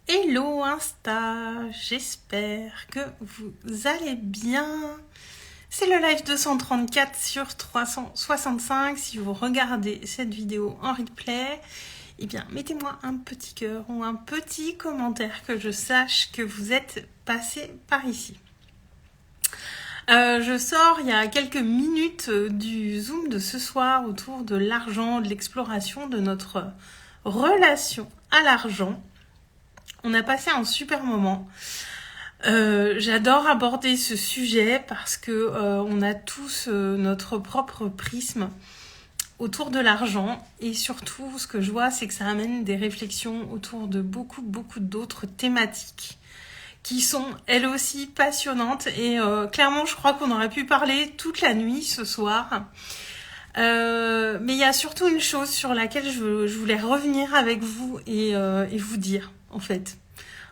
Hello Insta, j'espère que vous allez bien. C'est le live 234 sur 365. Si vous regardez cette vidéo en replay, eh bien mettez-moi un petit cœur ou un petit commentaire que je sache que vous êtes passé par ici. Je sors il y a quelques minutes du Zoom de ce soir autour de l'argent, de l'exploration de notre relation à l'argent. On a passé un super moment. J'adore aborder ce sujet parce que on a tous notre propre prisme autour de l'argent et surtout ce que je vois c'est que ça amène des réflexions autour de beaucoup d'autres thématiques qui sont elles aussi passionnantes et clairement je crois qu'on aurait pu parler toute la nuit ce soir. Mais il y a surtout une chose sur laquelle je voulais revenir avec vous et vous dire en fait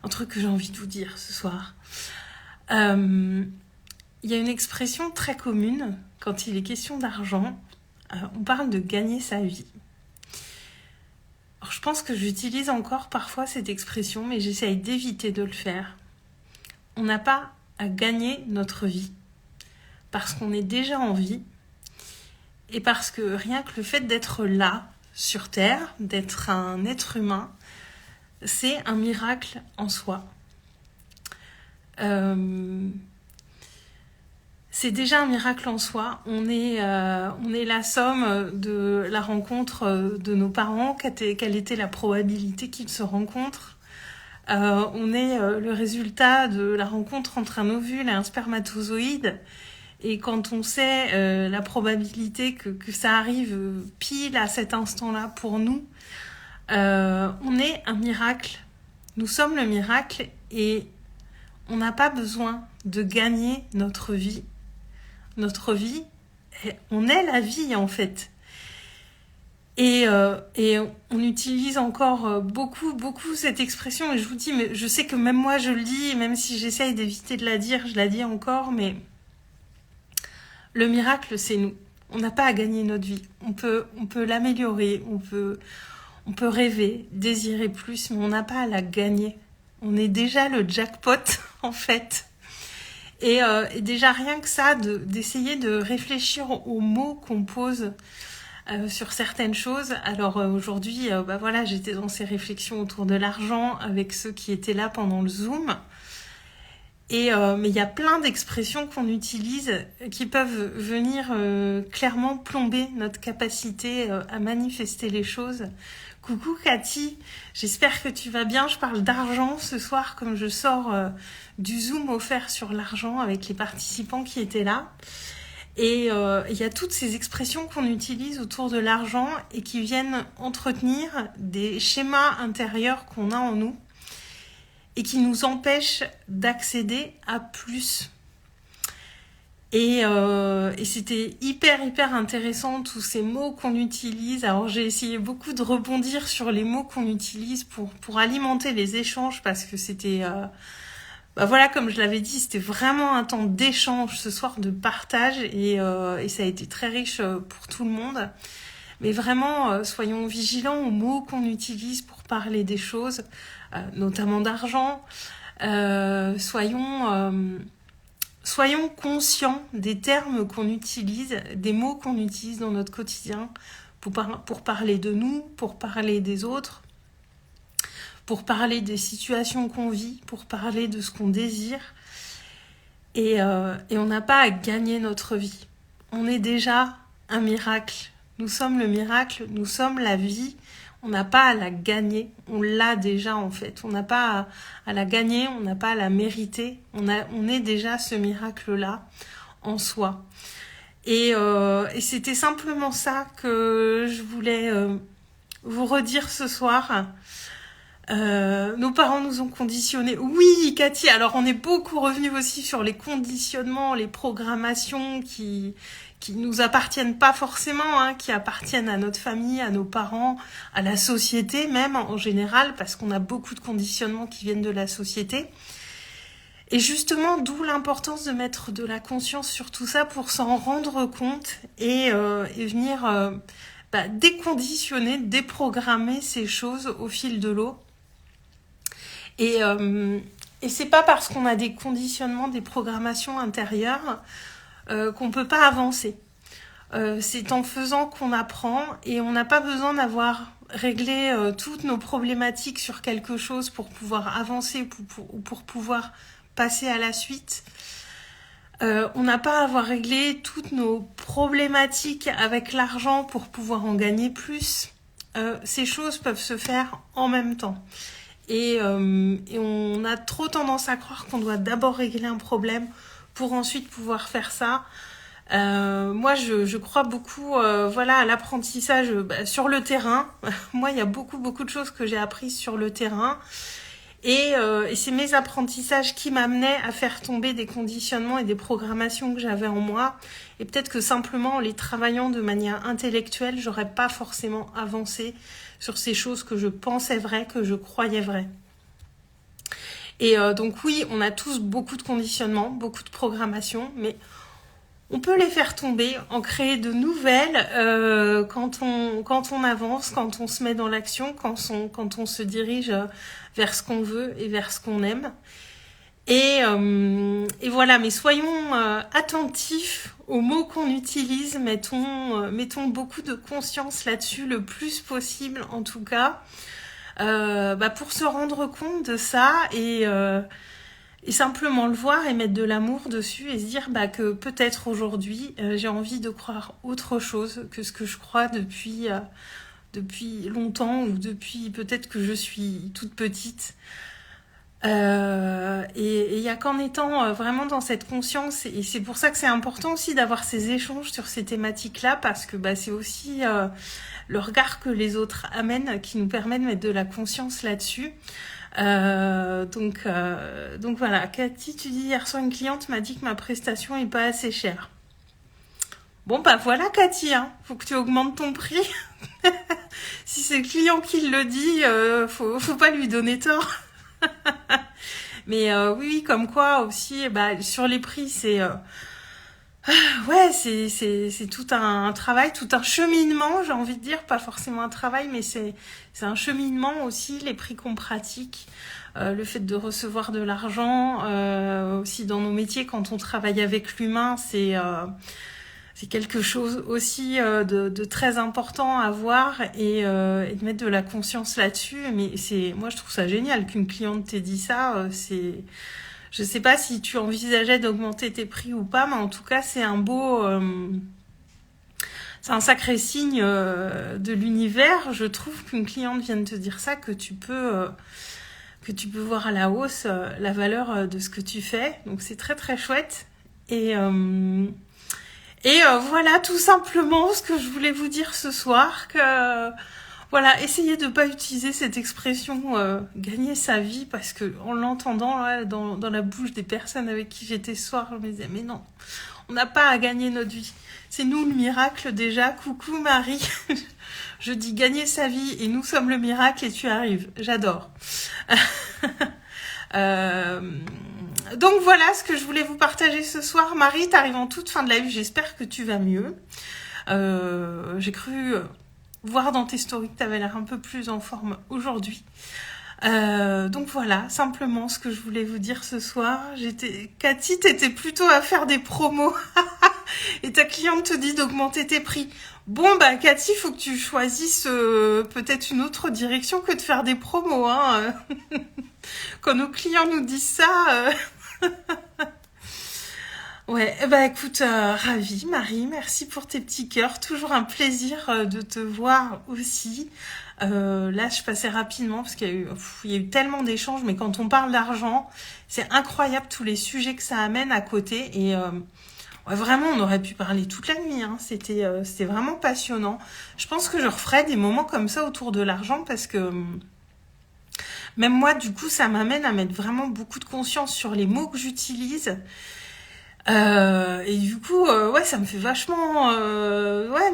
un truc que j'ai envie de vous dire ce soir. Il y a une expression très commune quand il est question d'argent. On parle de gagner sa vie. Alors, je pense que j'utilise encore parfois cette expression, mais j'essaye d'éviter de le faire. On n'a pas à gagner notre vie parce qu'on est déjà en vie et parce que rien que le fait d'être là, sur Terre, d'être un être humain, c'est un miracle en soi. C'est déjà un miracle en soi. On est la somme de la rencontre de nos parents. Quelle était la probabilité qu'ils se rencontrent ? On est le résultat de la rencontre entre un ovule et un spermatozoïde. Et quand on sait la probabilité que ça arrive pile à cet instant-là pour nous, on est un miracle. Nous sommes le miracle et on n'a pas besoin de gagner notre vie. Notre vie, on est la vie en fait. Et on utilise encore beaucoup cette expression. Et je vous dis, mais je sais que même moi je le dis, même si j'essaye d'éviter de la dire, je la dis encore, mais le miracle c'est nous. On n'a pas à gagner notre vie. On peut l'améliorer, on peut rêver, désirer plus, mais on n'a pas à la gagner. On est déjà le jackpot en fait. Et déjà rien que ça, d'essayer de réfléchir aux mots qu'on pose sur certaines choses. Alors aujourd'hui, voilà, j'étais dans ces réflexions autour de l'argent avec ceux qui étaient là pendant le Zoom. Et mais il y a plein d'expressions qu'on utilise qui peuvent venir clairement plomber notre capacité à manifester les choses. Coucou Cathy, j'espère que tu vas bien. Je parle d'argent ce soir comme je sors du Zoom offert sur l'argent avec les participants qui étaient là. Et il y a toutes ces expressions qu'on utilise autour de l'argent et qui viennent entretenir des schémas intérieurs qu'on a en nous et qui nous empêchent d'accéder à plus. Et c'était hyper intéressant tous ces mots qu'on utilise. Alors j'ai essayé beaucoup de rebondir sur les mots qu'on utilise pour alimenter les échanges parce que c'était voilà, comme je l'avais dit, c'était vraiment un temps d'échange ce soir, de partage et ça a été très riche pour tout le monde. Mais vraiment, soyons vigilants aux mots qu'on utilise pour parler des choses, notamment d'argent. Soyons conscients des termes qu'on utilise, des mots qu'on utilise dans notre quotidien pour parler de nous, pour parler des autres, pour parler des situations qu'on vit, pour parler de ce qu'on désire. Et on n'a pas à gagner notre vie. On est déjà un miracle. Nous sommes le miracle, nous sommes la vie. On n'a pas à la gagner, on l'a déjà en fait. On n'a pas à la gagner, on n'a pas à la mériter. On est déjà ce miracle-là en soi. Et c'était simplement ça que je voulais vous redire ce soir. Nos parents nous ont conditionnés. Oui, Cathy, alors on est beaucoup revenu aussi sur les conditionnements, les programmations qui nous appartiennent pas forcément, qui appartiennent à notre famille, à nos parents, à la société même en général, parce qu'on a beaucoup de conditionnements qui viennent de la société. Et justement, d'où l'importance de mettre de la conscience sur tout ça pour s'en rendre compte et venir déconditionner, déprogrammer ces choses au fil de l'eau. Et, euh, et c'est pas parce qu'on a des conditionnements, des programmations intérieures qu'on peut pas avancer. C'est en faisant qu'on apprend et on n'a pas besoin d'avoir réglé toutes nos problématiques sur quelque chose pour pouvoir avancer ou pour pouvoir passer à la suite. On n'a pas à avoir réglé toutes nos problématiques avec l'argent pour pouvoir en gagner plus. Ces choses peuvent se faire en même temps. Et on a trop tendance à croire qu'on doit d'abord régler un problème pour ensuite pouvoir faire ça. Moi, je crois beaucoup voilà, à l'apprentissage sur le terrain. Moi, il y a beaucoup de choses que j'ai apprises sur le terrain. Et c'est mes apprentissages qui m'amenaient à faire tomber des conditionnements et des programmations que j'avais en moi. Et peut-être que simplement, en les travaillant de manière intellectuelle, j'aurais pas forcément avancé sur ces choses que je pensais vraies, que je croyais vraies. Et donc oui, on a tous beaucoup de conditionnements, beaucoup de programmations, mais on peut les faire tomber, en créer de nouvelles quand on avance, quand on se met dans l'action, quand on se dirige vers ce qu'on veut et vers ce qu'on aime. Et voilà, mais soyons attentifs aux mots qu'on utilise, mettons beaucoup de conscience là-dessus, le plus possible en tout cas, pour se rendre compte de ça et simplement le voir et mettre de l'amour dessus et se dire que peut-être aujourd'hui j'ai envie de croire autre chose que ce que je crois depuis longtemps ou depuis peut-être que je suis toute petite. Et il y a qu'en étant vraiment dans cette conscience, et c'est pour ça que c'est important aussi d'avoir ces échanges sur ces thématiques-là, parce que c'est aussi le regard que les autres amènent qui nous permet de mettre de la conscience là-dessus. Donc voilà, Cathy, tu dis hier soir une cliente m'a dit que ma prestation est pas assez chère. Bon voilà Cathy, faut que tu augmentes ton prix. Si c'est le client qui le dit, faut pas lui donner tort. Mais oui, comme quoi aussi, sur les prix, c'est c'est tout un travail, tout un cheminement, j'ai envie de dire, pas forcément un travail, mais c'est un cheminement aussi, les prix qu'on pratique, le fait de recevoir de l'argent, aussi dans nos métiers, quand on travaille avec l'humain, c'est quelque chose aussi de très important à voir et de mettre de la conscience là-dessus. Mais moi je trouve ça génial qu'une cliente t'ait dit ça. Je sais pas si tu envisageais d'augmenter tes prix ou pas, mais en tout cas c'est c'est un sacré signe de l'univers. Je trouve qu'une cliente vienne te dire ça, que tu peux voir à la hausse la valeur de ce que tu fais. Donc c'est très très chouette. Et voilà tout simplement ce que je voulais vous dire ce soir, que voilà, essayez de pas utiliser cette expression gagner sa vie, parce que en l'entendant là, dans la bouche des personnes avec qui j'étais ce soir, je me disais mais non, on n'a pas à gagner notre vie. C'est nous le miracle déjà. Coucou Marie. Je dis gagner sa vie et nous sommes le miracle et tu arrives. J'adore. Donc voilà ce que je voulais vous partager ce soir. Marie, t'arrives en toute fin de live, j'espère que tu vas mieux. J'ai cru voir dans tes stories que t'avais l'air un peu plus en forme aujourd'hui. Donc voilà, simplement ce que je voulais vous dire ce soir. Cathy, t'étais plutôt à faire des promos et ta cliente te dit d'augmenter tes prix. Bon Cathy, faut que tu choisisses peut-être une autre direction que de faire des promos, hein. Quand nos clients nous disent ça. Ouais, écoute, ravie Marie, merci pour tes petits cœurs, toujours un plaisir de te voir aussi. Là, je passais rapidement parce qu'il y a eu tellement d'échanges, mais quand on parle d'argent, c'est incroyable tous les sujets que ça amène à côté. Et vraiment, on aurait pu parler toute la nuit, hein. C'était vraiment passionnant. Je pense que je referai des moments comme ça autour de l'argent, parce que même moi, du coup, ça m'amène à mettre vraiment beaucoup de conscience sur les mots que j'utilise. Et du coup, ça me fait vachement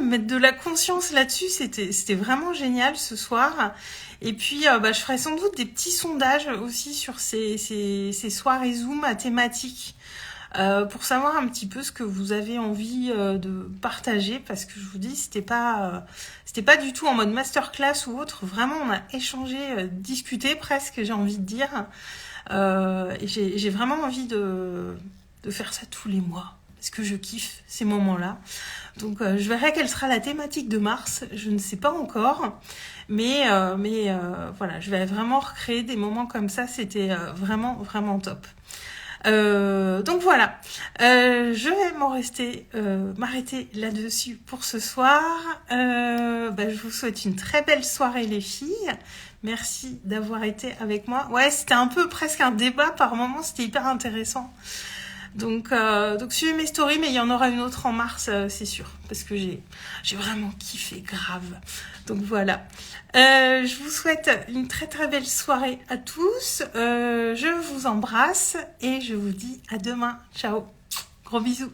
mettre de la conscience là-dessus. C'était vraiment génial ce soir. Et puis, je ferai sans doute des petits sondages aussi sur ces soirées Zoom à thématique. pour savoir un petit peu ce que vous avez envie de partager, parce que je vous dis, c'était pas du tout en mode masterclass ou autre. Vraiment, on a échangé, discuté presque, j'ai envie de dire. Et j'ai vraiment envie de faire ça tous les mois, parce que je kiffe ces moments-là. Donc je verrai quelle sera la thématique de mars, je ne sais pas encore, mais voilà, je vais vraiment recréer des moments comme ça, c'était vraiment, vraiment top. Donc voilà, je vais m'arrêter là-dessus pour ce soir. Je vous souhaite une très belle soirée les filles. Merci d'avoir été avec moi. Ouais, c'était un peu presque un débat par moment, c'était hyper intéressant. Donc suivez mes stories, mais il y en aura une autre en mars, c'est sûr, parce que j'ai vraiment kiffé grave. Donc voilà. Je vous souhaite une très très belle soirée à tous. Je vous embrasse et je vous dis à demain. Ciao. Gros bisous.